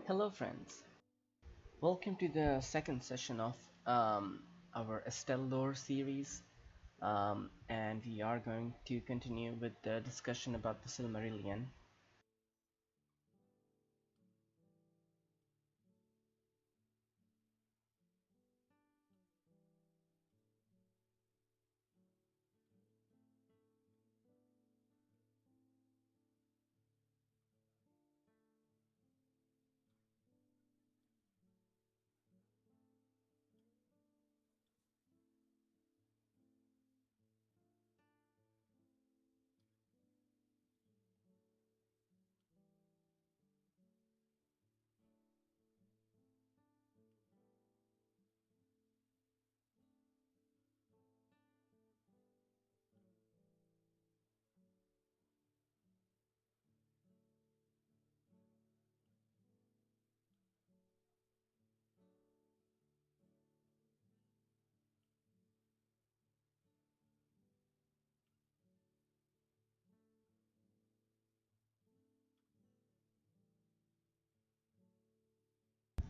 Hello, friends. Welcome to the second session of our EsteLore series, and we are going to continue with the discussion about the Silmarillion.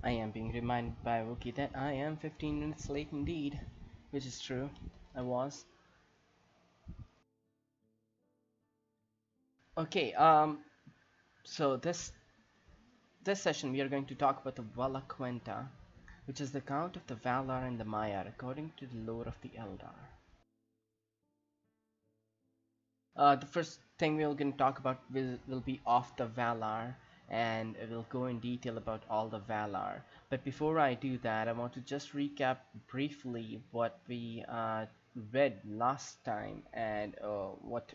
I am being reminded by Wookie that I am 15 minutes late indeed, which is true. I was. Okay, so this session we are going to talk about the Valaquenta, which is the account of the Valar and the Maiar according to the lore of the Eldar. The first thing we're going to talk about will be off the Valar, and we'll go in detail about all the Valar. But before I do that, I want to just recap briefly what we read last time and what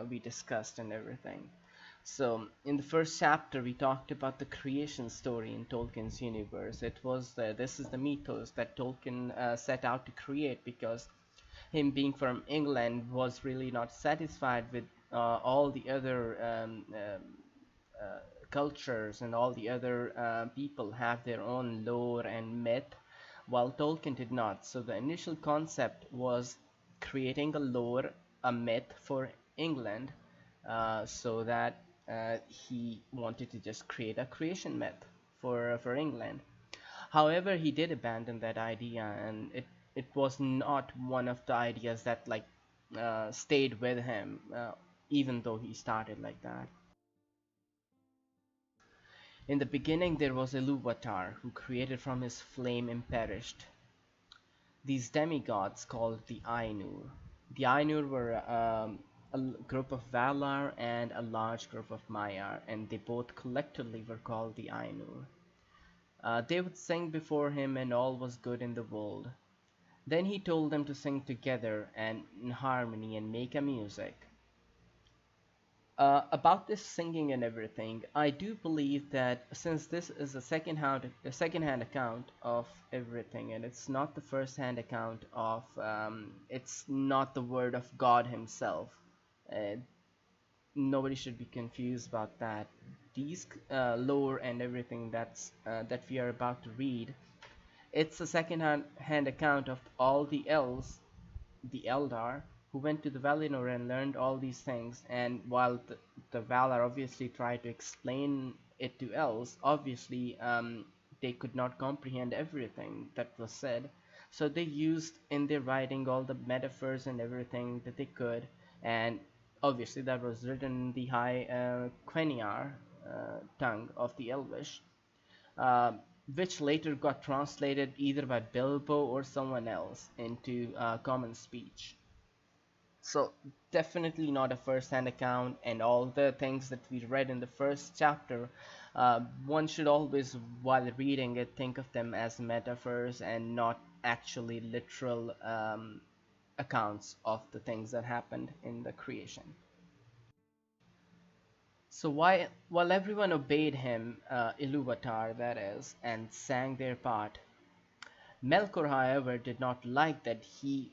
we discussed and everything. So, in the first chapter, we talked about the creation story in Tolkien's universe. This is the mythos that Tolkien set out to create because him being from England was really not satisfied with all the other cultures and all the other people have their own lore and myth, while Tolkien did not. So the initial concept was creating a lore, a myth for England, so that he wanted to just create a creation myth for England. However, he did abandon that idea, and it was not one of the ideas that stayed with him, even though he started like that. In the beginning, there was Illuvatar, who created from his flame imperished these demigods called the Ainur. The Ainur were group of Valar and a large group of Maiar, and they both collectively were called the Ainur. They would sing before him, and all was good in the world. Then he told them to sing together and in harmony and make a music. About this singing and everything, I do believe that since this is a second-hand account of everything, and it's not the first-hand account of, it's not the word of God Himself. Uh, Nobody should be confused about that. These lore and everything that we are about to read, it's a second-hand account of all the elves, the Eldar, who went to the Valinor and learned all these things. And while the Valar obviously tried to explain it to elves, obviously they could not comprehend everything that was said. So they used in their writing all the metaphors and everything that they could, and obviously that was written in the High Quenya tongue of the Elvish, uh, which later got translated either by Bilbo or someone else into common speech. So definitely not a first-hand account, and all the things that we read in the first chapter, one should always, while reading it, think of them as metaphors and not actually literal accounts of the things that happened in the creation. So while everyone obeyed him, Ilúvatar that is, and sang their part, Melkor, however, did not like that. He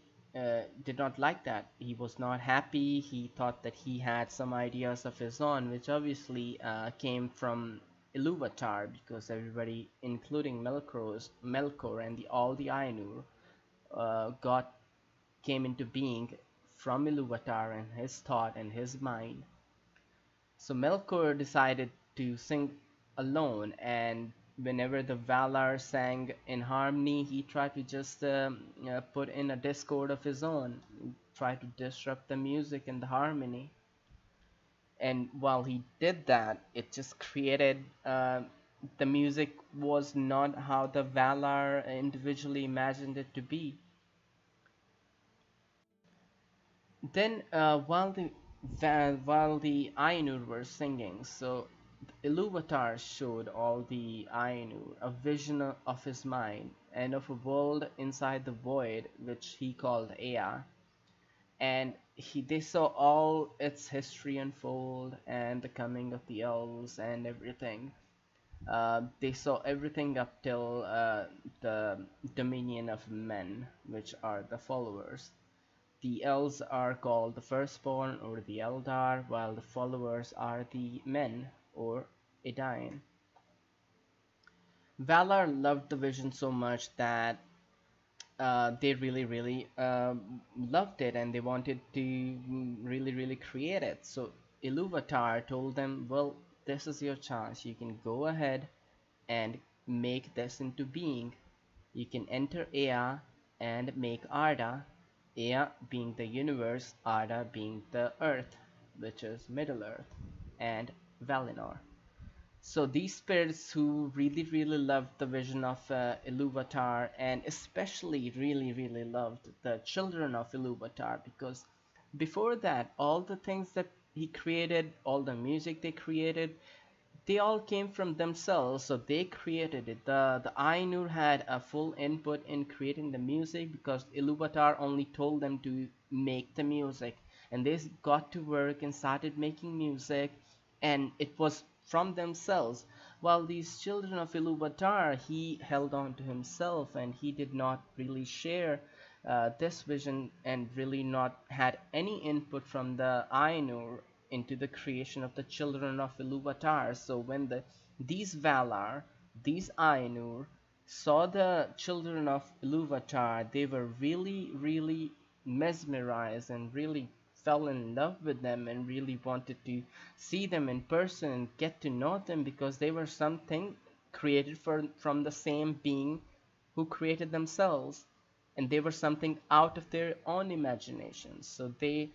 was not happy. He thought that he had some ideas of his own, which obviously came from Ilúvatar, because everybody, including Melkor and all the Ainur, got came into being from Ilúvatar and his thought and his mind. So Melkor decided to sing alone, and whenever the Valar sang in harmony, he tried to just put in a discord of his own, try to disrupt the music and the harmony. And while he did that, it just created the music was not how the Valar individually imagined it to be. Then, while the Ainur were singing, so Ilúvatar showed all the Ainur a vision of his mind and of a world inside the void, which he called Ea, and they saw all its history unfold and the coming of the elves and everything. They saw everything up till the dominion of men, which are the followers. The elves are called the firstborn or the Eldar, while the followers are the men or Edain. Valar loved the vision so much that they really, really loved it and they wanted to really, really create it. So Ilúvatar told them, well, this is your chance. You can go ahead and make this into being. You can enter Ea and make Arda, Ea being the universe, Arda being the earth, which is Middle Earth, and Valinor. So these spirits who really, really loved the vision of Ilúvatar, and especially really, really loved the children of Ilúvatar, because before that, all the things that he created, all the music they created, they all came from themselves, so they created it. The Ainur had a full input in creating the music because Ilúvatar only told them to make the music, and they got to work and started making music, and it was from themselves. While these children of Ilúvatar, he held on to himself, and he did not really share this vision, and really not had any input from the Ainur into the creation of the children of Ilúvatar. So when these Valar, these Ainur, saw the children of Ilúvatar, they were really, really mesmerized and really fell in love with them and really wanted to see them in person and get to know them because they were something created from the same being who created themselves, and they were something out of their own imagination. So they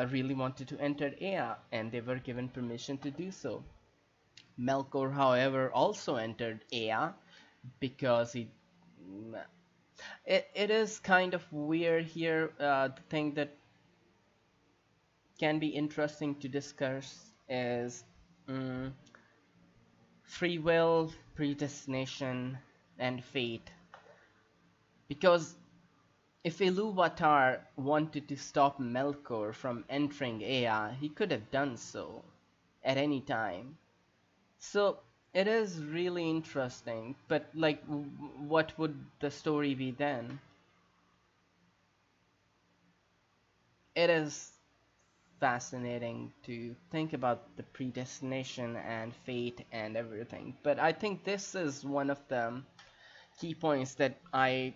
really wanted to enter Ea, and they were given permission to do so. Melkor, however, also entered Ea because it is kind of weird here. The thing that can be interesting to discuss is mm, free will, predestination, and fate. Because if Ilúvatar wanted to stop Melkor from entering Ea, he could have done so at any time. So it is really interesting, but like, what would the story be then? It is fascinating to think about the predestination and fate and everything, but I think this is one of the key points that I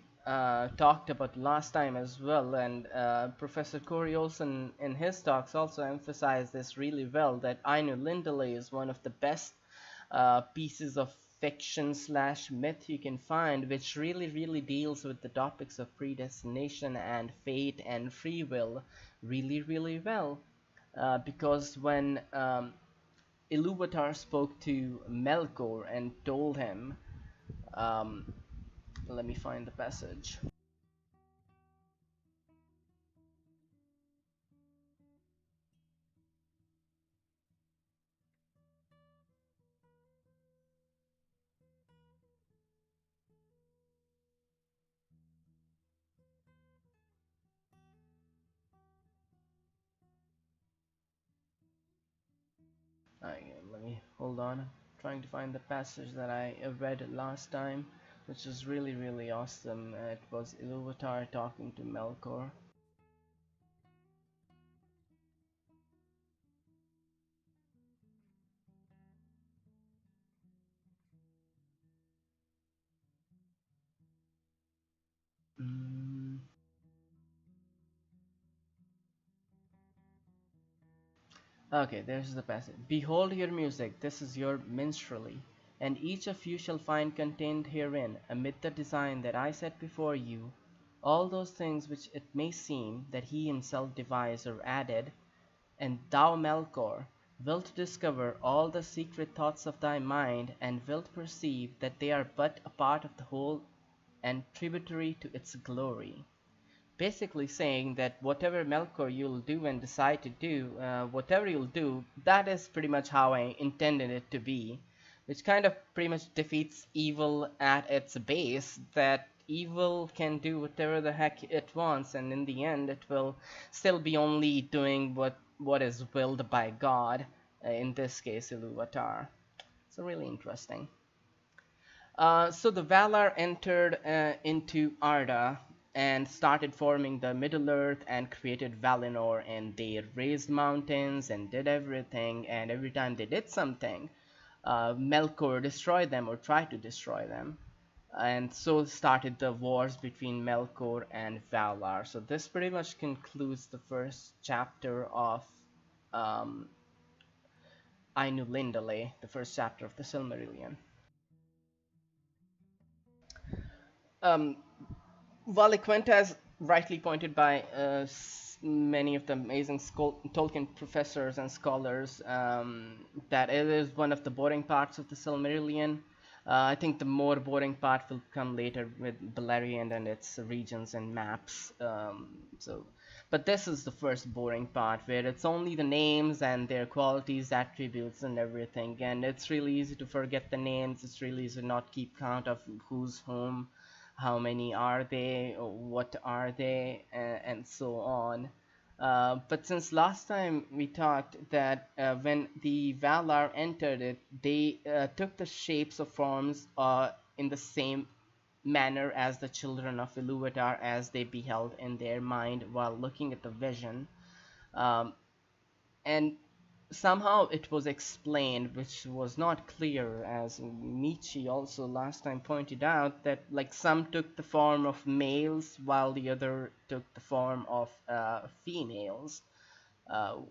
talked about last time as well, and Professor Corey Olson in his talks also emphasized this really well, that Ainu Lindley is one of the best pieces of fiction slash myth you can find, which really, really deals with the topics of predestination and fate and free will really, really well. Because when Ilúvatar spoke to Melkor and told him, um, let me find the passage. Let me hold on. I'm trying to find the passage that I read last time, which was really, really awesome. It was Ilúvatar talking to Melkor. Mm, okay, there's the passage. Behold your music, this is your minstrelsy. and each of you shall find contained herein, amid the design that I set before you, all those things which it may seem that he himself devised or added, and thou, Melkor, wilt discover all the secret thoughts of thy mind, and wilt perceive that they are but a part of the whole and tributary to its glory. Basically saying that whatever Melkor you'll do and decide to do, whatever you'll do, that is pretty much how I intended it to be, which kind of pretty much defeats evil at its base, that evil can do whatever the heck it wants, and in the end it will still be only doing what is willed by God, in this case Ilúvatar. So really interesting. So the Valar entered into Arda and started forming the Middle-earth and created Valinor, and they raised mountains and did everything, and every time they did something, Melkor destroyed them or tried to destroy them. And so started the wars between Melkor and Valar. So this pretty much concludes the first chapter of um, Ainulindale, the first chapter of the Silmarillion. Um, Valaquenta, as rightly pointed by many of the amazing Tolkien professors and scholars, that it is one of the boring parts of the Silmarillion. I think the more boring part will come later with Beleriand and its regions and maps. But this is the first boring part, where it's only the names and their qualities, attributes, and everything. And it's really easy to forget the names. It's really easy to not keep count of who's whom, how many are they, what are they, and so on. But since last time we talked that when the Valar entered it, they took the shapes of forms in the same manner as the children of Ilúvatar, as they beheld in their mind while looking at the vision. Um, and somehow it was explained, which was not clear, as Michi also last time pointed out, that like some took the form of males while the other took the form of females.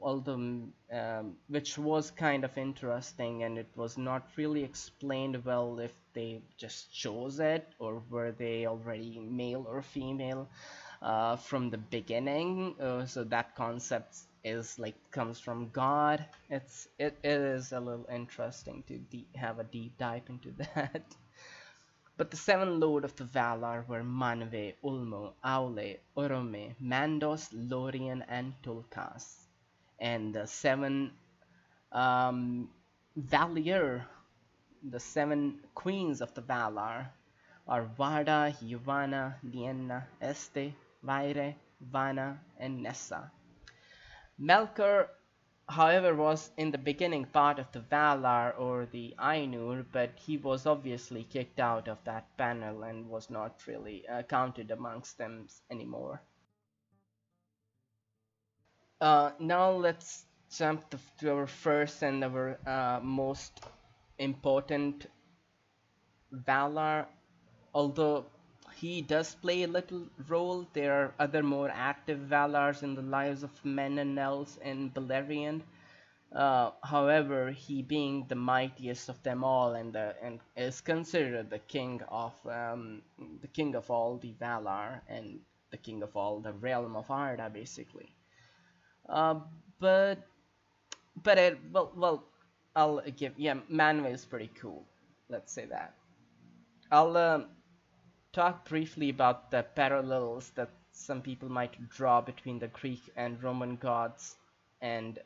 Although which was kind of interesting, and it was not really explained well if they just chose it or were they already male or female from the beginning. So that concept is like comes from God. It is a little interesting to have a deep dive into that. But the seven lord of the Valar were Manwe, Ulmo, Aule, Orome, Mandos, Lorien, and Tulkas. And the seven Valier, the seven queens of the Valar, are Vada, Yavanna, Lienna, Este, Vaire, Vana, and Nessa. Melkor, however, was in the beginning part of the Valar or the Ainur, but he was obviously kicked out of that panel and was not really counted amongst them anymore. Now let's jump to our first and our most important Valar. Although he does play a little role, there are other more active Valars in the lives of men and elves in Beleriand. However, he being the mightiest of them all and is considered the king of all the Valar and the king of all the realm of Arda, basically. Uh, but I'll give, yeah, Manwë is pretty cool. Let's say that. I'll talk briefly about the parallels that some people might draw between the Greek and Roman gods and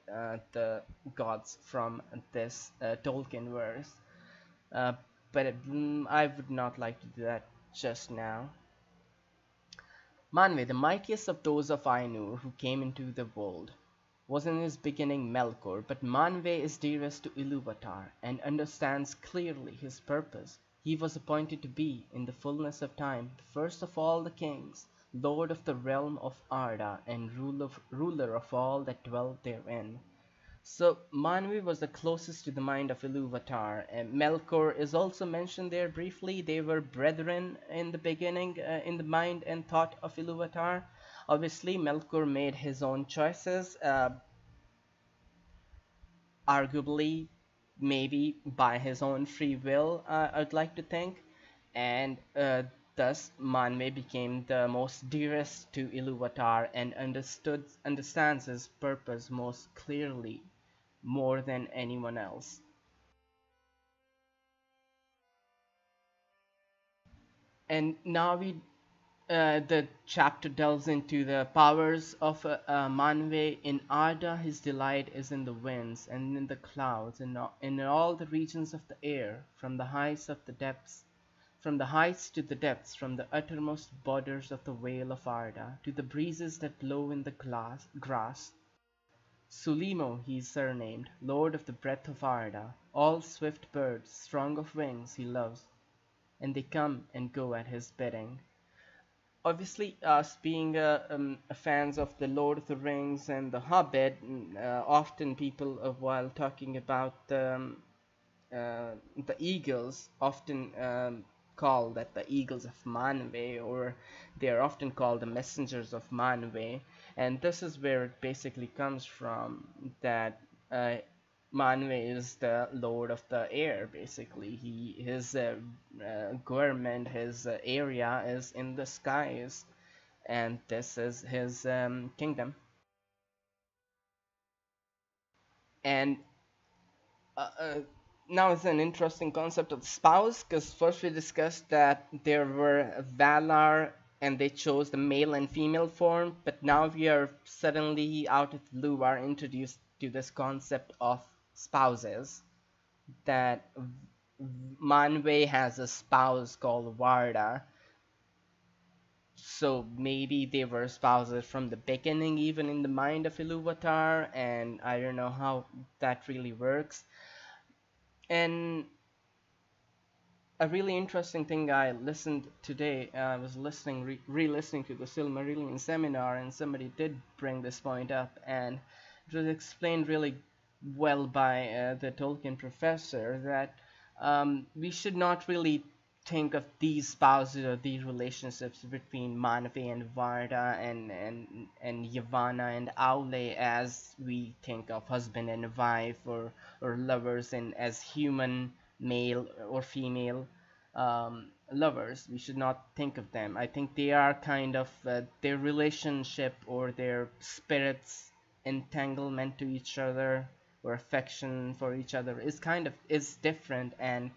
the gods from this Tolkien verse. But I would not like to do that just now. Manwë, the mightiest of those of Ainur who came into the world, was in his beginning Melkor, but Manwë is dearest to Ilúvatar and understands clearly his purpose. He was appointed to be, in the fullness of time, the first of all the kings, lord of the realm of Arda, and ruler of all that dwell therein. So Manwë was the closest to the mind of Ilúvatar, and Melkor is also mentioned there briefly. They were brethren in the beginning, in the mind and thought of Ilúvatar. Obviously, Melkor made his own choices. Arguably, maybe by his own free will, I'd like to think, and thus Manwe became the most dearest to Ilúvatar and understands his purpose most clearly, more than anyone else. And now the chapter delves into the powers of Manwe. In Arda, his delight is in the winds and in the clouds, and in all the regions of the air, from the heights to the depths, from the uttermost borders of the vale of Arda to the breezes that blow in the grass. Sulimo he is surnamed, Lord of the breath of Arda. All swift birds, strong of wings, he loves, and they come and go at his bidding. Obviously, us being fans of the Lord of the Rings and the Hobbit, often people, while talking about the eagles, often call that the eagles of Manwe, or they are often called the messengers of Manwe, and this is where it basically comes from. That Manwe is the lord of the air. Basically, his government, his area is in the skies, and this is his kingdom. And uh, uh, now it's an interesting concept of spouse, because first we discussed that there were Valar and they chose the male and female form, but now we are suddenly out of the blue are introduced to this concept of spouses. That Manwë has a spouse called Varda, so maybe they were spouses from the beginning, even in the mind of Ilúvatar, and I don't know how that really works. And a really interesting thing I listened today, I was re-listening to the Silmarillion seminar, and somebody did bring this point up, and it was explained really well by the Tolkien professor that we should not really think of these spouses or these relationships between Manwe and Varda and Yavanna and Aule as we think of husband and wife, or lovers, and as human male or female lovers. We should not think of them. I think they are kind of their relationship or their spirits entanglement to each other or affection for each other is different. And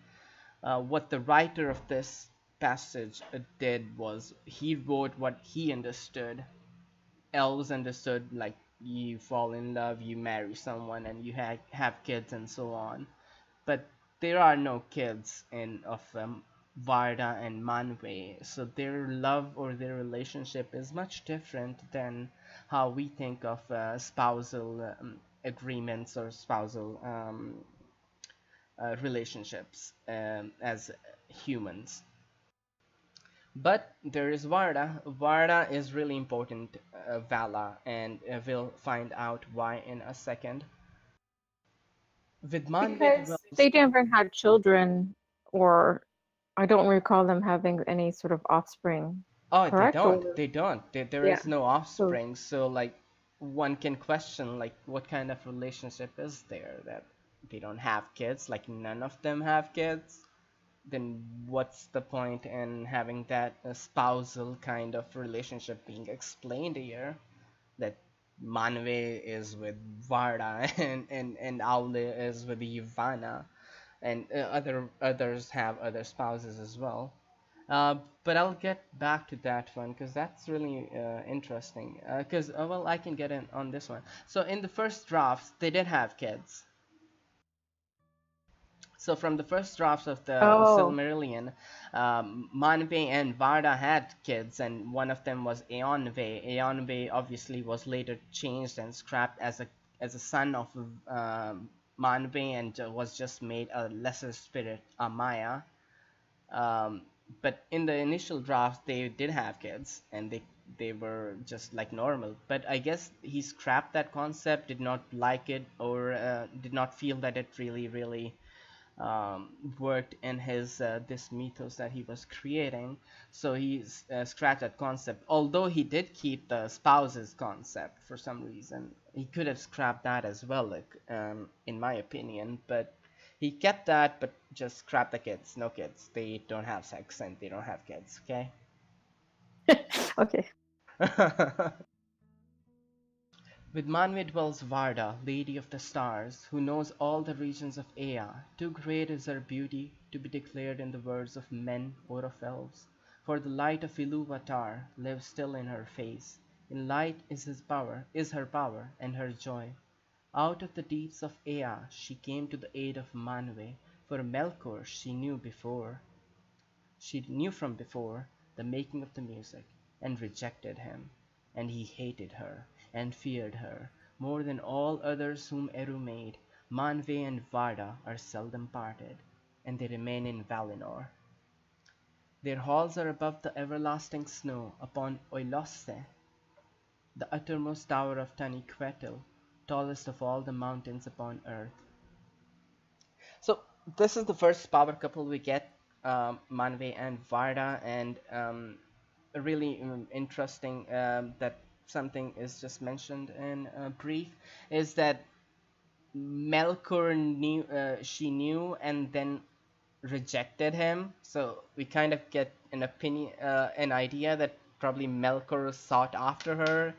what the writer of this passage did was he wrote what he understood. Elves understood, like, you fall in love, you marry someone, and you have kids and so on. But there are no kids in of Varda and Manwe, so their love or their relationship is much different than how we think of spousal agreements or spousal relationships as humans. But there is Varda. Varda is really important, Vala, and we'll find out why in a second. With Manwe, well, Because they never had children, or I don't recall them having any sort of offspring, oh, they correct? don't. Or They don't. There yeah. is no So offspring. So, like, one can question, like, what kind of relationship is there that they don't have kids? Like, none of them have kids. Then what's the point in having that spousal kind of relationship being explained here? That Manwe is with Varda and Aule is with Ivana, and others have other spouses as well. But I'll get back to that one because that's really interesting. Because well, I can get in on this one. So in the first drafts, they did have kids. So from the first drafts of the oh, Silmarillion, Manwe and Varda had kids, and one of them was Eonwe. Eonwe obviously was later changed and scrapped as a son of Manwe, and was just made a lesser spirit, Amaya. Um, but in the initial draft, they did have kids, and they were just like normal. But I guess he scrapped that concept, did not like it, or did not feel that it really um, worked in his this mythos that he was creating. So he scrapped that concept. Although he did keep the spouses concept for some reason, he could have scrapped that as well, like, in my opinion. But He kept that, but just scrap the kids. No kids. They don't have sex and they don't have kids. Okay. Okay. With Manwe dwells Varda, Lady of the Stars, who knows all the regions of Ea. Too great is her beauty to be declared in the words of men or of elves, for the light of Illuvatar lives still in her face. In light is her power, and her joy. Out of the deeps of Ea she came to the aid of Manwe, for Melkor she knew from before the making of the music, and rejected him, and he hated her, and feared her, more than all others whom Eru made. Manwe and Varda are seldom parted, and they remain in Valinor. Their halls are above the everlasting snow upon Oilosse, the uttermost tower of Taniquetil, tallest of all the mountains upon earth. So this is the first power couple we get, Manwe and Varda, and really interesting that something is just mentioned in brief is that Melkor she knew and then rejected him. So we kind of get an idea that probably Melkor sought after her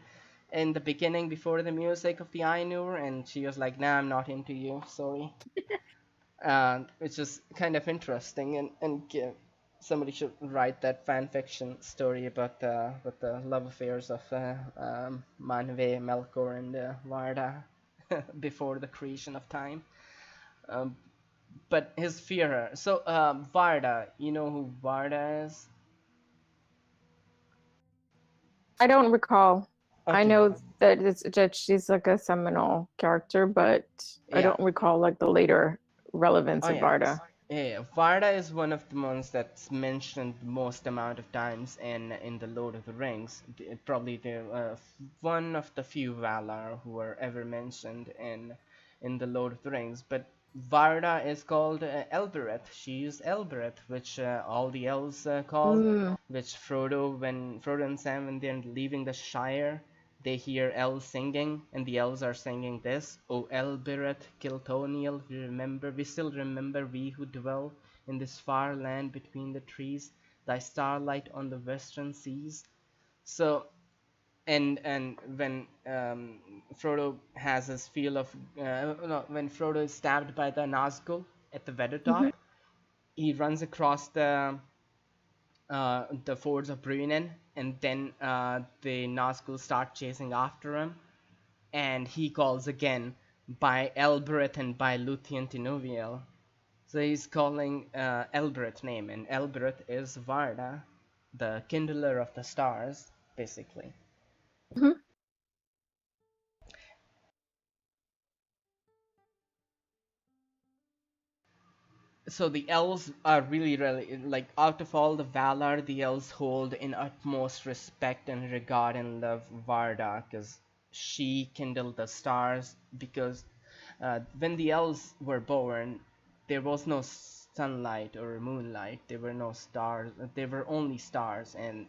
in the beginning before the music of the Ainur, and she was like, "Nah, I'm not into you. Sorry." Which is kind of interesting, and somebody should write that fan fiction story about the love affairs of Manwe, Melkor, and Varda before the creation of time. Um, but his fear. So Varda, you know who Varda is? I don't recall. I Okay, know that she's like a seminal character, but I yeah. don't recall like the later relevance Oh of yeah. Varda. Yeah, Varda is one of the ones that's mentioned most amount of times in the Lord of the Rings. Probably the one of the few Valar who were ever mentioned in the Lord of the Rings. But Varda is called Elbereth. She is Elbereth, which all the elves call. Mm. Which when Frodo and Sam, when they're leaving the Shire, they hear elves singing, and the elves are singing this: "O Elbereth Kiltoniel, we still remember, we who dwell in this far land between the trees, thy starlight on the western seas." So, and when Frodo has his feel of no, when Frodo is stabbed by the Nazgul at the Mhm. Weathertop, he runs across the fords of Bruinen, and then the Nazgul start chasing after him, and he calls again by Elbereth and by Luthien Tinuviel. So he's calling Elbereth name, and Elbereth is Varda, the kindler of the stars, basically. Mhm. So the elves are really like, out of all the Valar, the elves hold in utmost respect and regard and love Varda because she kindled the stars. Because when the elves were born, there was no sunlight or moonlight. There were no stars. There were only stars, and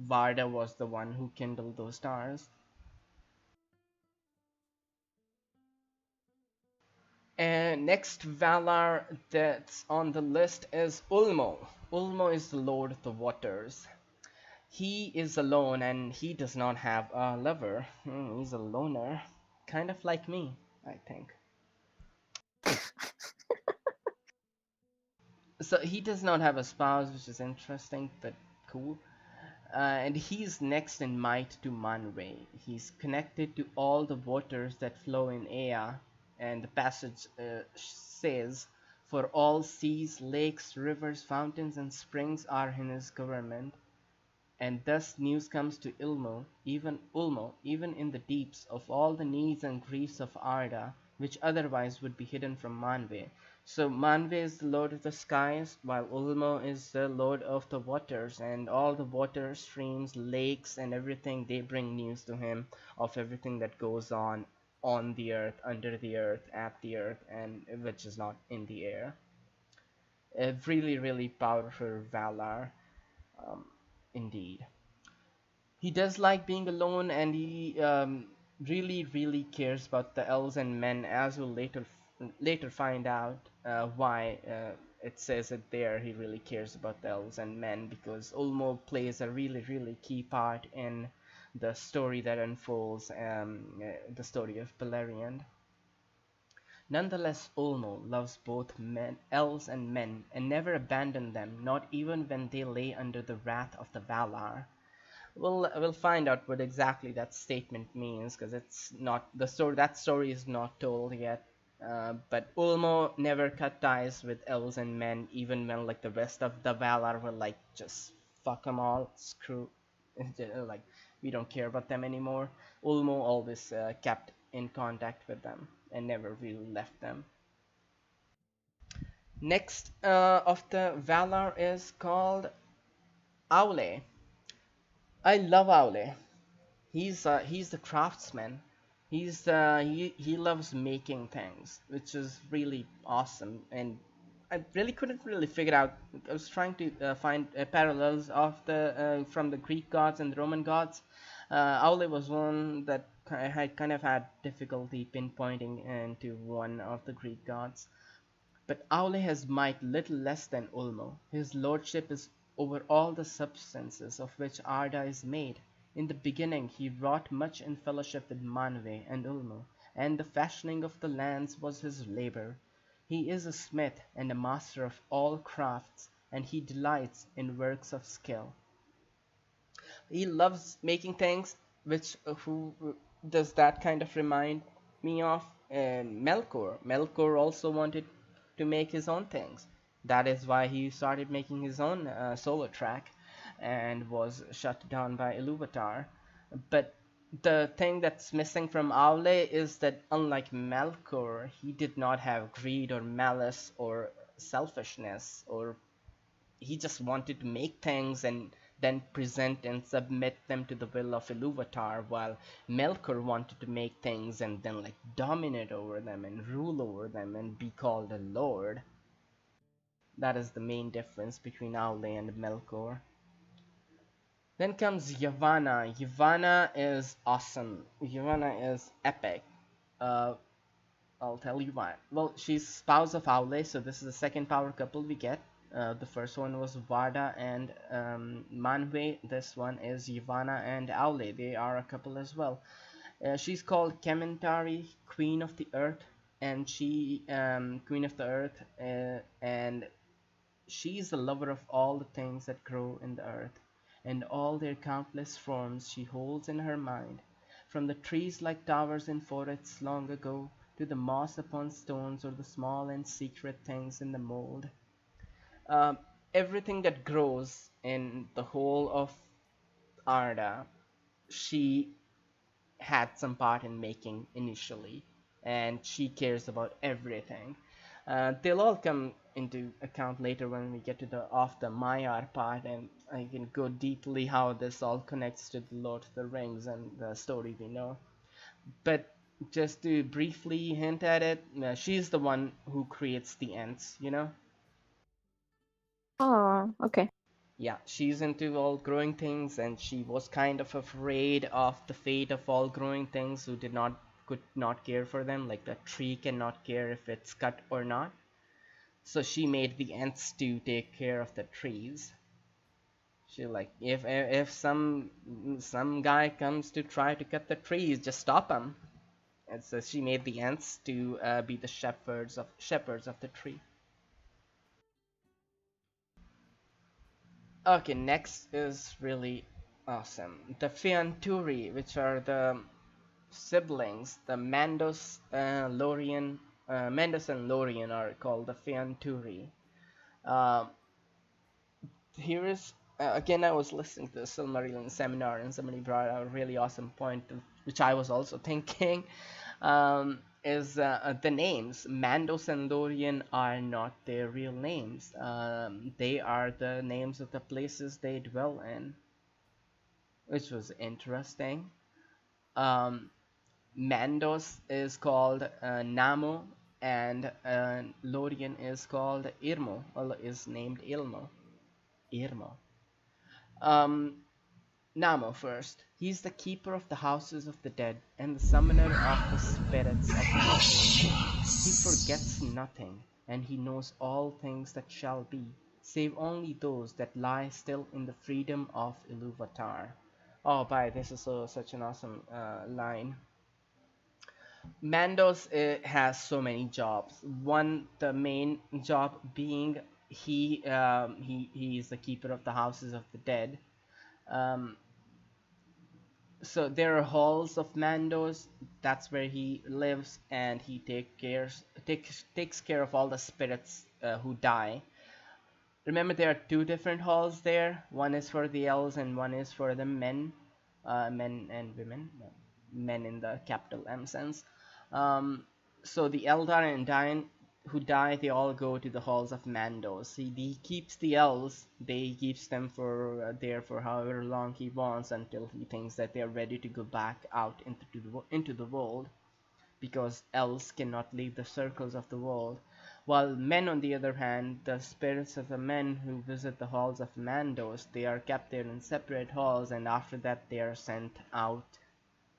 Varda was the one who kindled those stars. And next Valar that's on the list is Ulmo. Ulmo is the Lord of the Waters. He is alone and he does not have a lover. He's a loner. Kind of like me, I think. So he does not have a spouse, which is interesting but cool. And he's next in might to Manwe. He's connected to all the waters that flow in Ea, and the passage says, "For all seas, lakes, rivers, fountains, and springs are in his government." And thus news comes to Ulmo, even in the deeps, of all the needs and griefs of Arda, which otherwise would be hidden from Manwe. So Manwe is the lord of the skies, while Ulmo is the lord of the waters, and all the water streams, lakes, and everything, they bring news to him of everything that goes on the earth, under the earth, at the earth, and which is not in the air. A really, really powerful Valar, um, indeed. He does like being alone, and he really, really cares about the elves and men, as we'll later find out. why it says it there. He really cares about the elves and men because Ulmo plays a really, really key part in the story that unfolds, the story of Beleriand. Nonetheless, Ulmo loves both men, elves and men, and never abandoned them, not even when they lay under the wrath of the Valar. We'll find out what exactly that statement means because it's not the story. That story is not told yet. But Ulmo never cut ties with elves and men, even when like the rest of the Valar were like just fuck them all, screw, like we don't care about them anymore. Ulmo always kept in contact with them and never really left them. Next of the Valar is called Aule. I love Aule. He's the craftsman. He loves making things, which is really awesome. And I really couldn't really figure out. I was trying to find parallels of the from the Greek gods and the Roman gods. Aule was one that I had kind of had difficulty pinpointing into one of the Greek gods. But Aule has might little less than Ulmo. His lordship is over all the substances of which Arda is made. In the beginning he wrought much in fellowship with Manwe and Ulmo, and the fashioning of the lands was his labour. He is a smith and a master of all crafts, and he delights in works of skill. He loves making things, which who does that kind of remind me of? Melkor. Melkor also wanted to make his own things. That is why he started making his own solo track and was shut down by Illuvatar. But the thing that's missing from Aule is that unlike Melkor, he did not have greed or malice or selfishness, or he just wanted to make things and then present and submit them to the will of Ilúvatar, while Melkor wanted to make things and then like dominate over them and rule over them and be called a lord. That is the main difference between Aule and Melkor. Then comes Yavanna. Yavanna is awesome. Yavanna is epic. Uh, I'll tell you why. Well, she's spouse of Aule, so this is the second power couple we get. The first one was Varda and Manwe. This one is Yavanna and Aule. They are a couple as well. She's called Kementari, Queen of the Earth, and Queen of the Earth, and she's the lover of all the things that grow in the earth, and all their countless forms she holds in her mind, from the trees like towers in forests long ago, to the moss upon stones or the small and secret things in the mold. Um, Everything that grows in the whole of Arda, she had some part in making initially, and she cares about everything. They'll all come into account later when we get to the off the Maiar part, and I can go deeply how this all connects to the Lord of the Rings and the story we know. But just to briefly hint at it, she's the one who creates the Ents, you know? Oh, okay. Yeah, she's into all growing things, and she was kind of afraid of the fate of all growing things who could not care for them, like the tree cannot care if it's cut or not. So she made the ants to take care of the trees. She like if some guy comes to try to cut the trees, just stop him. And so she made the ants to be the shepherds of the tree. Okay, next is really awesome. The Fianturi, which are the siblings, the Mandos and Lorien are called the Fianturi. Uh, Here is again, I was listening to the Silmarillion seminar, and somebody brought out a really awesome point, which I was also thinking. Is the names Mandos and Lorien are not their real names. They are the names of the places they dwell in, which was interesting. Um, Mandos is called Namo, and Lorien is called Irmo, or is named Ilmo. Irmo. Um, Namo first. He's the keeper of the houses of the dead and the summoner of the spirits of the living. He forgets nothing. and he knows all things that shall be, save only those that lie still in the freedom of Ilúvatar. Oh, bye. This is such an awesome line. Mandos has so many jobs. One, the main job being he is the keeper of the houses of the dead. Um, so there are halls of Mandos. That's where he lives, and he takes care of all the spirits who die. Remember, there are two different halls there. One is for the elves, and one is for the men, men and women, no, men in the capital M sense. Um, so the Eldar and Dain who die, they all go to the halls of Mandos. He keeps the elves. They keeps them for there for however long he wants until he thinks that they are ready to go back out into the world, because elves cannot leave the circles of the world. While men, on the other hand, the spirits of the men who visit the halls of Mandos, they are kept there in separate halls, and after that they are sent out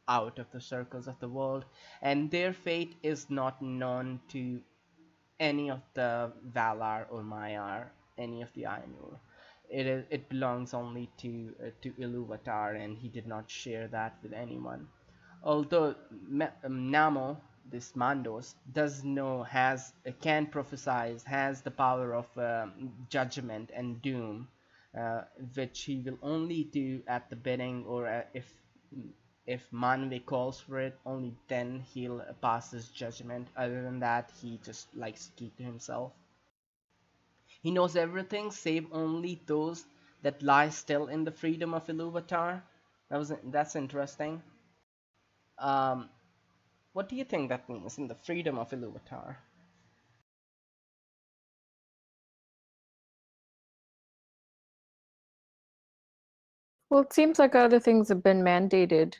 of the circles of the world, and their fate is not known to any of the Valar or Maiar, any of the Ainur. It belongs only to Ilúvatar, and he did not share that with anyone. Although Namo, this Mandos, does know, can prophesize, has the power of judgment and doom, which he will only do at the bidding, or if Manwe calls for it, only then he'll pass his judgment. Other than that, he just likes to keep to himself. He knows everything save only those that lie still in the freedom of Ilúvatar. That's interesting. Um, what do you think that means, in the freedom of Ilúvatar? Well, it seems like other things have been mandated,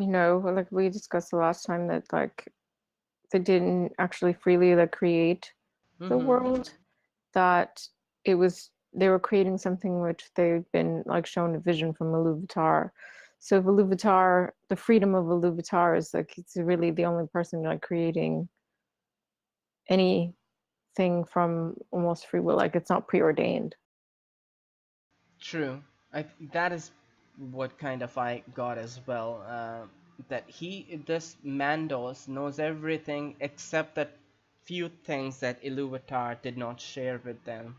like we discussed the last time that like they didn't actually freely like create the Mm-hmm. world, that it was they were creating something which they've been like shown a vision from Ilúvatar. So if Ilúvatar, the freedom of Ilúvatar is like it's really the only person like creating anything from almost free will, like it's not preordained. True. That is what kind of I got as well. That this Mandos knows everything except that few things that Ilúvatar did not share with them.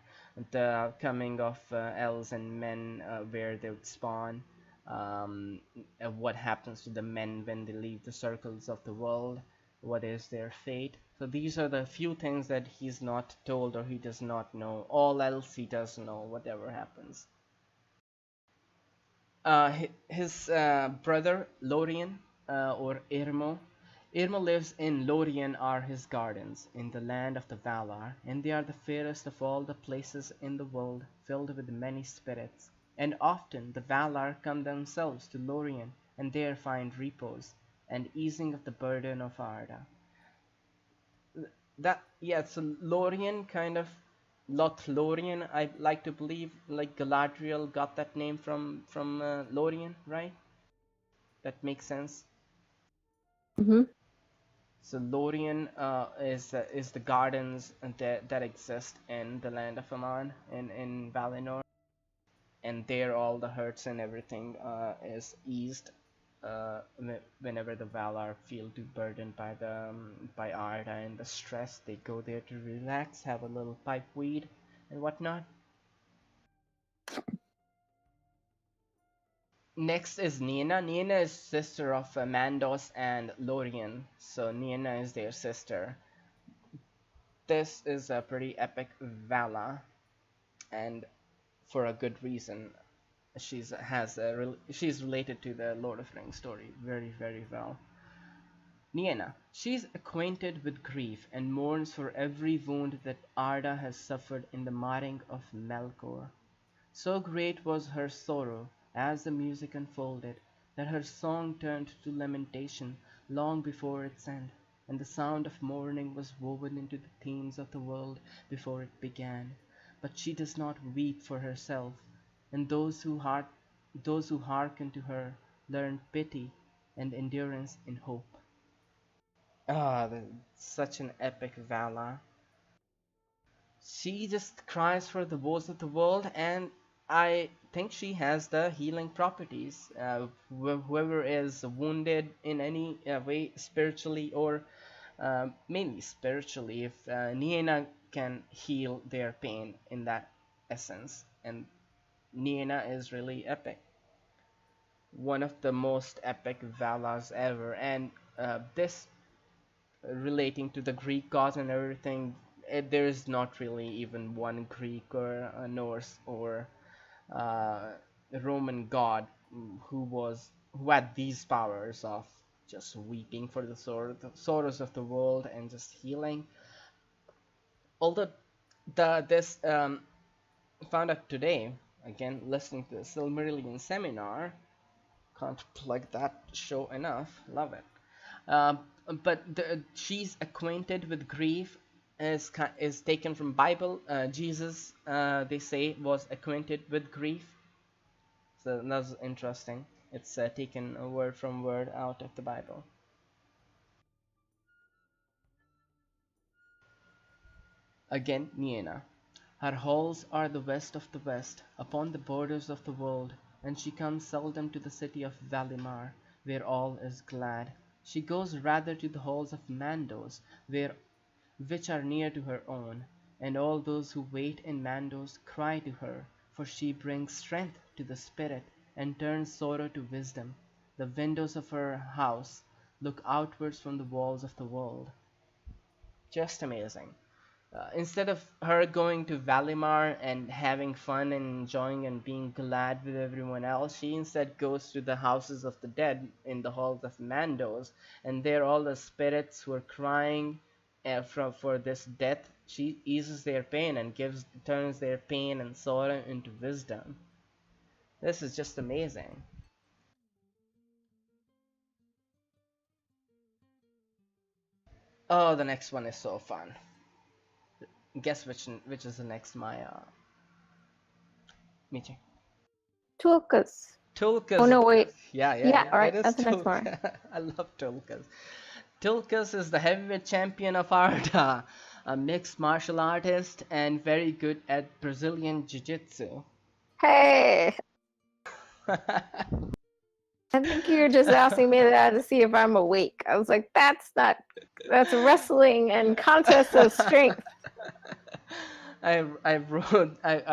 The coming of elves and men, where they would spawn, what happens to the men when they leave the circles of the world, what is their fate. So these are the few things that he's not told, or he does not know. All else he does know, whatever happens. His brother Lorien, or Irmo. Irmo lives in Lorien are his gardens, in the land of the Valar, and they are the fairest of all the places in the world, filled with many spirits. And often the Valar come themselves to Lorien, and there find repose, and easing of the burden of Arda. That, yeah, so Lorien kind of Lothlorien, I like to believe, like Galadriel got that name from Lorien, right? That makes sense. Mm-hmm. So Lorien is the gardens that exist in the land of Aman, in Valinor, and there all the hurts and everything is eased whenever the Valar feel too burdened by the by Arda and the stress. They go there to relax, have a little pipe weed and whatnot. Next is Niena. Niena is sister of Mandos and Lorien, so Niena is their sister. This is a pretty epic Vala, and for a good reason. She's related to the Lord of the Rings story very well. Niena. She's acquainted with grief and mourns for every wound that Arda has suffered in the marring of Melkor. So great was her sorrow as the music unfolded, that her song turned to lamentation long before its end, and the sound of mourning was woven into the themes of the world before it began. But she does not weep for herself, and those who hearken to her learn pity and endurance in hope. Such an epic Vala. She just cries for the woes of the world, and I think she has the healing properties. Whoever is wounded in any way, spiritually or mainly spiritually, if Niena can heal their pain in that essence, and Niena is really epic, one of the most epic Valas ever, and this relating to the Greek gods and everything, there is not really even one Greek or a Norse or uh, Roman god who had these powers of just weeping for the sorrows of the world and just healing. Although this found out today, again listening to the Silmarillion seminar, can't plug that show enough, love it. Um, but she's acquainted with grief is taken from Bible. Jesus, they say, was acquainted with grief, so that's interesting. It's taken word from word out of the Bible. Again, Niena. Her halls are the west of the west, upon the borders of the world, and she comes seldom to the city of Valimar, where all is glad. She goes rather to the halls of Mandos, which are near to her own, and all those who wait in Mandos cry to her, for she brings strength to the spirit, and turns sorrow to wisdom. The windows of her house look outwards from the walls of the world. Just amazing. Instead of her going to Valimar and having fun and enjoying and being glad with everyone else, she instead goes to the houses of the dead in the halls of Mandos, and there all the spirits who are crying for this death. She eases their pain and turns their pain and sorrow into wisdom. This is just amazing. Oh, the next one is so fun. Guess which is the next Maya? Michi. Tulkas. Oh Tulkas. no, wait. Yeah, yeah, Yeah, yeah. all It right. is That's the next one. Tulkas. I love Tulkas. Tulkas is the heavyweight champion of Arda, a mixed martial artist and very good at Brazilian Jiu-Jitsu. Hey, I think you're just asking me that to see if I'm awake. I was like, that's wrestling and contest of strength. I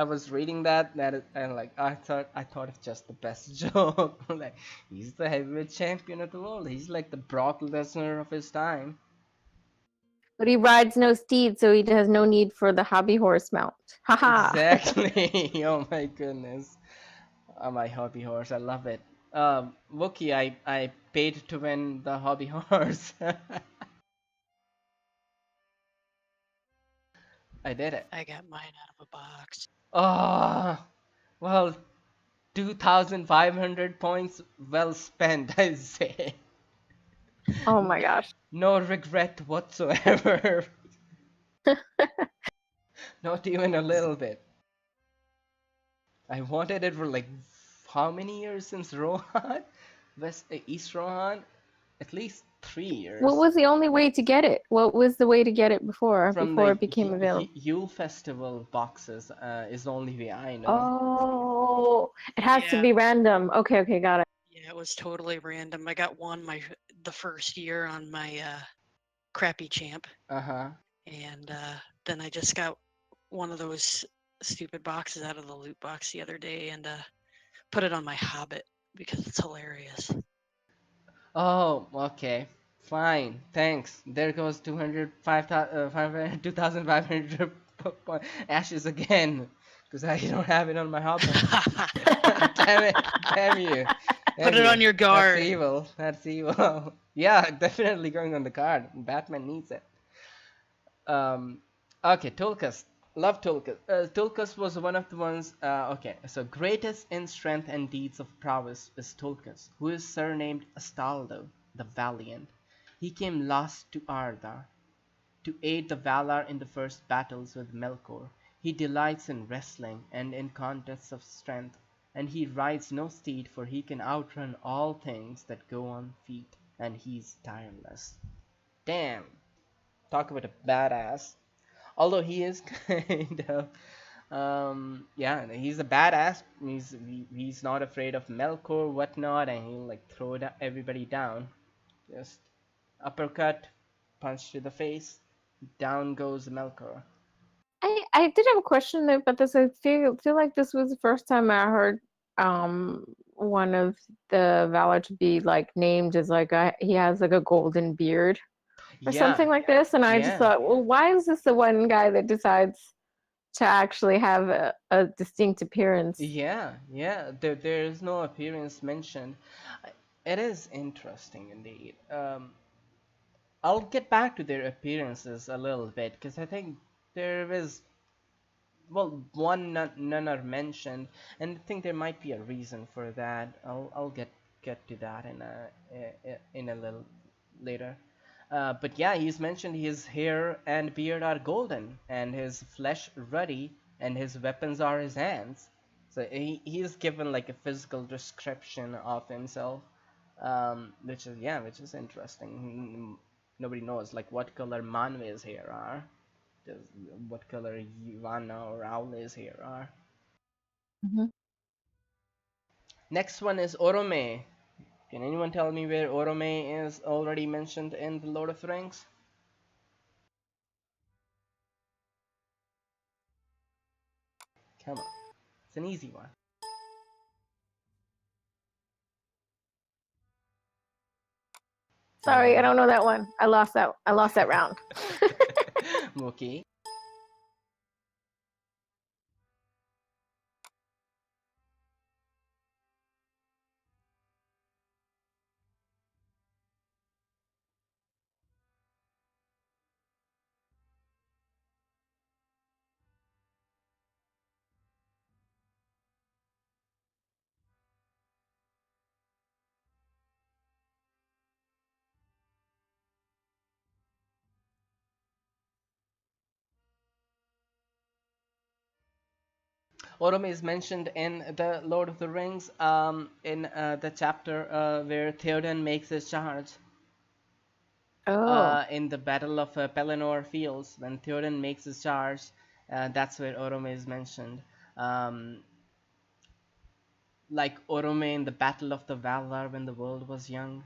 was reading and like I thought it's just the best joke. Like, he's the heavyweight champion of the world. He's like the Brock Lesnar of his time. But he rides no steed, so he has no need for the hobby horse mount. Haha. Exactly. Oh my goodness. Oh, my hobby horse. I love it. Wookie, I paid to win the hobby horse. I did it. I got mine out of a box. Oh, well, 2,500 points well spent, I say. Oh my gosh. No regret whatsoever. Not even a little bit. I wanted it for like how many years since Rohan? East Rohan? At least 3 years. What was the only way to get it? What was the way to get it before From before the it became available? Yule Festival boxes is the only way I know. Oh, it has to Yeah. be random. Okay, okay, got it. Yeah, it was totally random. I got one the first year on my crappy champ, Uh-huh. and then I just got one of those stupid boxes out of the loot box the other day and put it on my Hobbit because it's hilarious. Oh, okay. Fine. Thanks. There goes 2,500 ashes again. Because I don't have it on my hobby. Damn it. Damn you. Put it on your guard. That's evil. That's evil. Yeah, definitely going on the card. Batman needs it. Okay, Tulkas. Love Tulkas. Tulkas was one of the ones. Okay, so greatest in strength and deeds of prowess is Tulkas, who is surnamed Astaldo, the Valiant. He came last to Arda to aid the Valar in the first battles with Melkor. He delights in wrestling and in contests of strength, and he rides no steed, for he can outrun all things that go on feet, and he's tireless. Damn, talk about a badass. Although he is kind of, yeah, he's a badass. He's not afraid of Melkor, whatnot, and he'll like throw everybody down. Just uppercut, punch to the face, down goes Melkor. I did have a question about this. I feel like this was the first time I heard one of the Valar to be like named as like he has like a golden beard or Yeah, something like this, and I just yeah, thought, well, why is this the one guy that decides to actually have a distinct appearance? yeah. There is no appearance mentioned. It is interesting indeed. I'll get back to their appearances a little bit because I think there is, well, one, none are mentioned, and I think there might be a reason for that. I'll get to that in a little later. But yeah, he's mentioned his hair and beard are golden, and his flesh ruddy, and his weapons are his hands. So he's given like a physical description of himself, which is interesting. Nobody knows like what color Manwe's hair are, does what color Ivana or Owl's hair are. Mhm. Next one is Orome. Can anyone tell me where Orome is already mentioned in the Lord of the Rings? Come on, it's an easy one. Sorry, I Uh, don't know that one. I lost that. I lost that round. okay. Orome is mentioned in the Lord of the Rings, in the chapter where Theoden makes his charge. Oh, In the Battle of Pelennor Fields, when Theoden makes his charge, that's where Orome is mentioned. Um, like Orome in the Battle of the Valar when the world was young.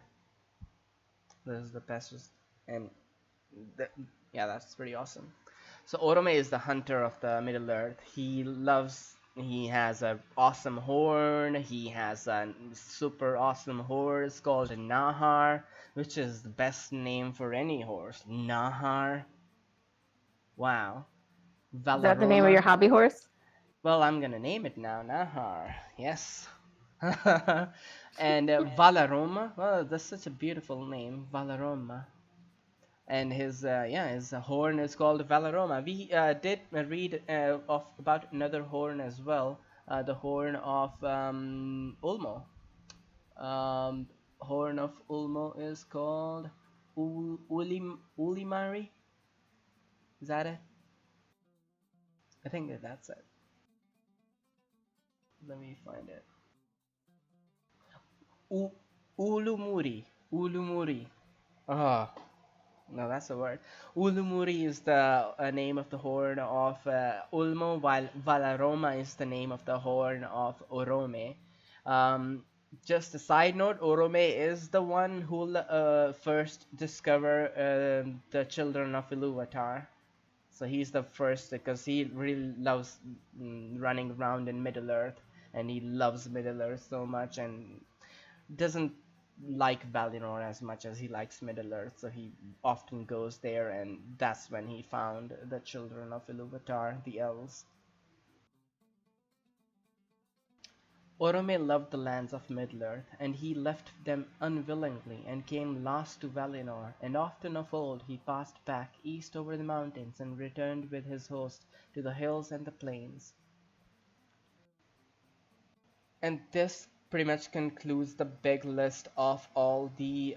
This is the best, and the, yeah, that's pretty awesome. So Orome is the hunter of the Middle Earth. He has a awesome horn. He has a super awesome horse called Nahar, which is the best name for any horse. Nahar. Wow. is that the name of your Valaroma. hobby horse? Well, I'm gonna name it now. Nahar. Yes. And Valaroma. Well, that's such a beautiful name. Valaroma. And his horn is called Valaroma. We did read of about another horn as well, the horn of Ulmo. Um, horn of Ulmo is called Ulimari. Is that it? I think that's it. Let me find it. U- Ulumuri. Ulumuri. Ah, no, that's the word. Ulumuri is the name of the horn of Ulmo, while Valaroma is the name of the horn of Orome. Um, just a side note, Orome is the one who first discover the children of Ilúvatar. So he's the first because he really loves running around in Middle Earth, and he loves Middle Earth so much, and doesn't like Valinor as much as he likes Middle Earth, so he often goes there, and that's when he found the children of Ilúvatar, the elves. Orome loved the lands of Middle-earth, and he left them unwillingly and came last to Valinor, and often of old he passed back east over the mountains and returned with his host to the hills and the plains. And this pretty much concludes the big list of all the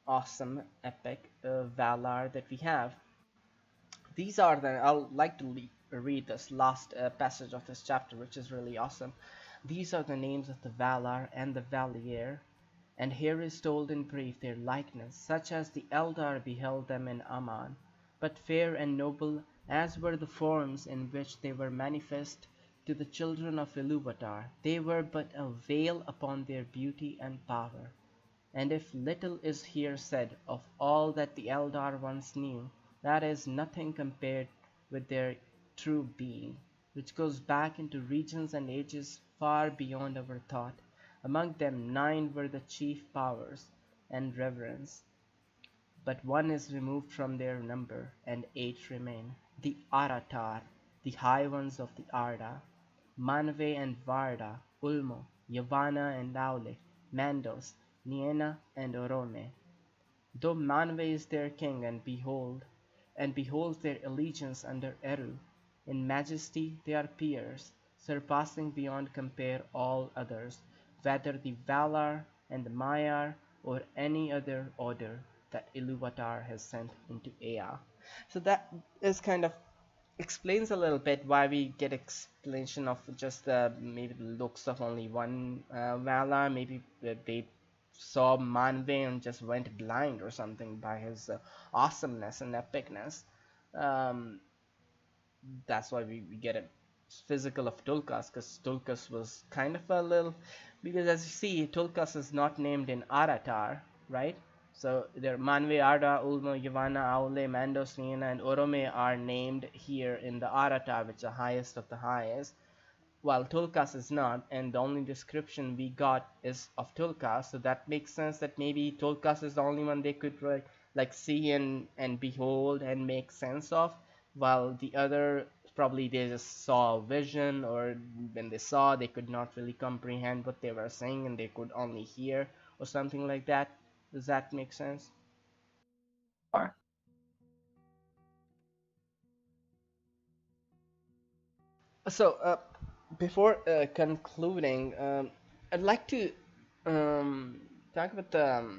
awesome epic Valar that we have. These are the I'll like to read this last passage of this chapter, which is really awesome. These are the names of the Valar and the Valier, And here is told in brief their likeness, such as the Eldar beheld them in Aman, but fair and noble as were the forms in which they were manifest to the children of Ilúvatar, they were but a veil upon their beauty and power. And if little is here said of all that the Eldar once knew, that is nothing compared with their true being, which goes back into regions and ages far beyond our thought. Among them 9 were the chief powers and reverence, but one is removed from their number, and 8 remain, the Aratar, the high ones of the Arda, Manwe and Varda, Ulmo, Yavanna and Aule, Mandos, Niena and Orome. Though Manwe is their king, and beholds their allegiance under Eru, in majesty they are peers, surpassing beyond compare all others, whether the Valar and the Maiar, or any other order that Ilúvatar has sent into Ea. So that is kind of explains a little bit why we get explanation of just maybe the looks of only one Valar. Maybe they saw Manwe and just went blind or something by his awesomeness and epicness. Um, that's why we get a physical of Tulkas, because Tulkas was kind of a little, because as you see Tulkas is not named in Aratar, right? So there Manwe, Arda, Ulmo, Yavanna, Aule, Mandos, Niena and Orome are named here in the Aratar, which is the highest of the highest, while Tulkas is not, and the only description we got is of Tulkas, so that makes sense that maybe Tulkas is the only one they could like see and behold and make sense of, while the other probably they just saw a vision, or when they saw they could not really comprehend what they were saying and they could only hear or something like that. Does that make sense? Or So, before concluding, I'd like to talk about the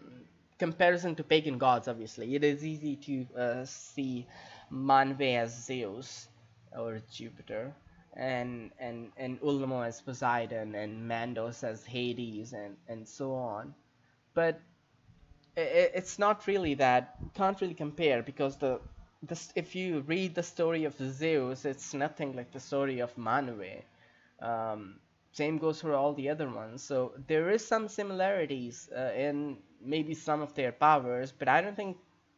comparison to pagan gods. Obviously, it is easy to see Manwe as Zeus or Jupiter, and Ulmo as Poseidon, and Mandos as Hades, and so on. But it's not really that, can't really compare, because if you read the story of Zeus, it's nothing like the story of Manwe. um, Same goes for all the other ones, so there is some similarities in maybe some of their powers, but I don't think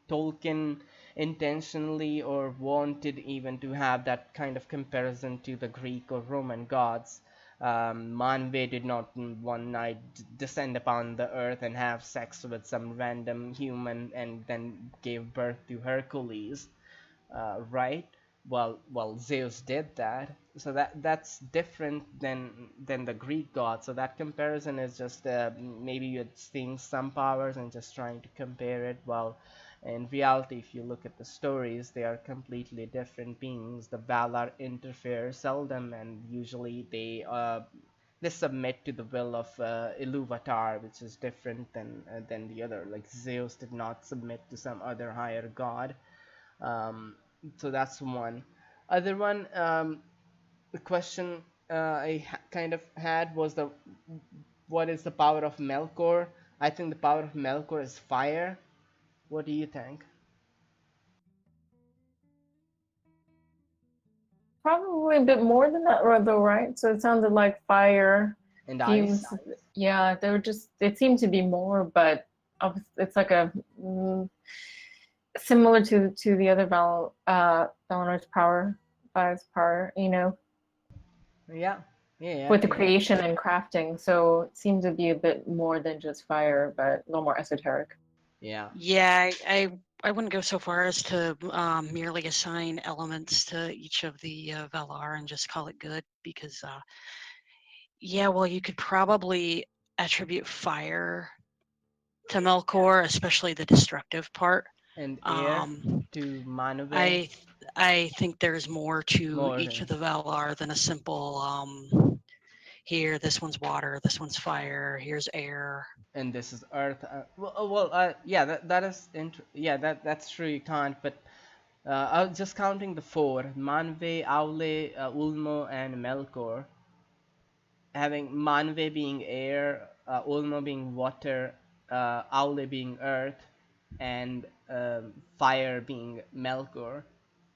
Tolkien intentionally or wanted even to have that kind of comparison to the Greek or Roman gods. Manwe did not one night descend upon the earth and have sex with some random human and then gave birth to Hercules, right? Well, Zeus did that, so that's different than the Greek gods. So that comparison is just maybe you're seeing some powers and just trying to compare it. While in reality, if you look at the stories, they are completely different beings. The Valar interfere seldom, and usually they submit to the will of Ilúvatar, which is different than the other. Like Zeus did not submit to some other higher god. So that's one. Other one, the question kind of had was what is the power of Melkor? I think the power of Melkor is fire. What do you think? probably a bit more than that, though, right? So it sounded like fire, And fumes. ice? Yeah, they were just. It seemed to be more, but it's like a similar to the other Valinor's power, five's power. Yeah, yeah, With the yeah. creation and crafting. So it seems to be a bit more than just fire, but a little more esoteric. Yeah. Yeah, I wouldn't go so far as to merely assign elements to each of the Valar and just call it good, because yeah, well, you could probably attribute fire to Melkor, especially the destructive part. And air to Manwe. I think there's more to More each than. of the Valar than a simple here, this one's water, this one's fire, here's air. And this is Earth. Yeah, that is yeah, that's true. You can't, but I was just counting the four: Manwe, Aule, Ulmo, and Melkor. Having Manwe being air, Ulmo being water, Aule being Earth, and fire being Melkor.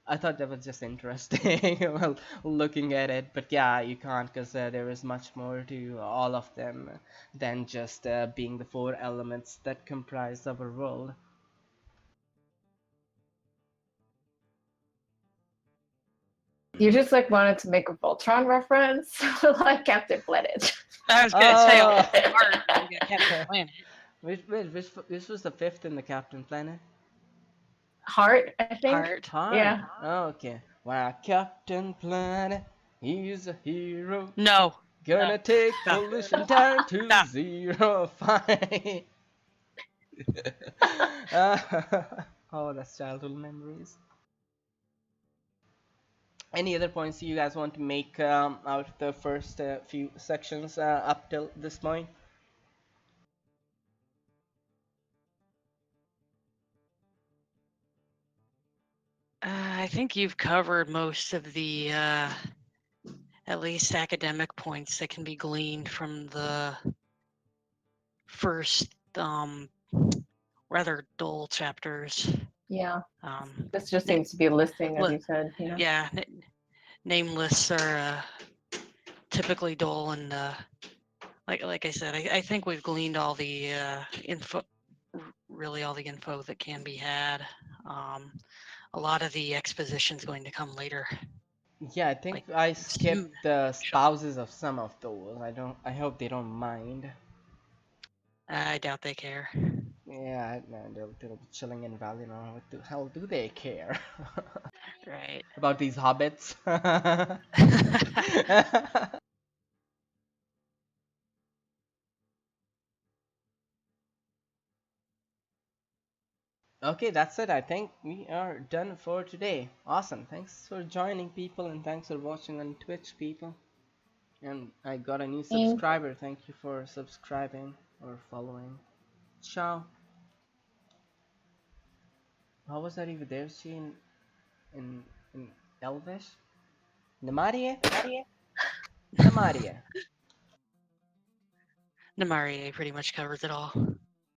I thought that was just interesting while looking at it, but yeah, you can't because there is much more to all of them than just being the four elements that comprise our world. You just like wanted to make a Voltron reference, like Captain Planet. I was gonna say, oh, Art, we got Captain Planet. Which was the fifth in the Captain Planet? Heart, I think. Heart. Yeah. Oh, okay. Wow, Captain Planet, he's a hero. No. Gonna take Stop. pollution down to Stop. 0. Fine. Oh, that's childhood memories. Any other points you guys want to make out of the first few sections up till this point? I think you've covered most of the, at least academic points that can be gleaned from the first, rather dull chapters. Yeah. Um, This just seems to be listing, as Look, you said. You know? yeah, name lists are typically dull, and like I said, I think we've gleaned all the info, really all the info that can be had. A lot of the exposition's going to come later. Yeah, I think Like, I soon, skipped the spouses of some of those. I hope they don't mind. I doubt they care. Yeah, no, they'll be chilling in Valinor. What the hell do they care? Right. About these hobbits? Okay, that's it. I think we are done for today. Awesome. Thanks for joining, people, and thanks for watching on Twitch, people. And I got a new subscriber. Thank you for subscribing or following. Ciao. How was that even there? She in Elvish? Namarie? Namarie. Namarie pretty much covers it all.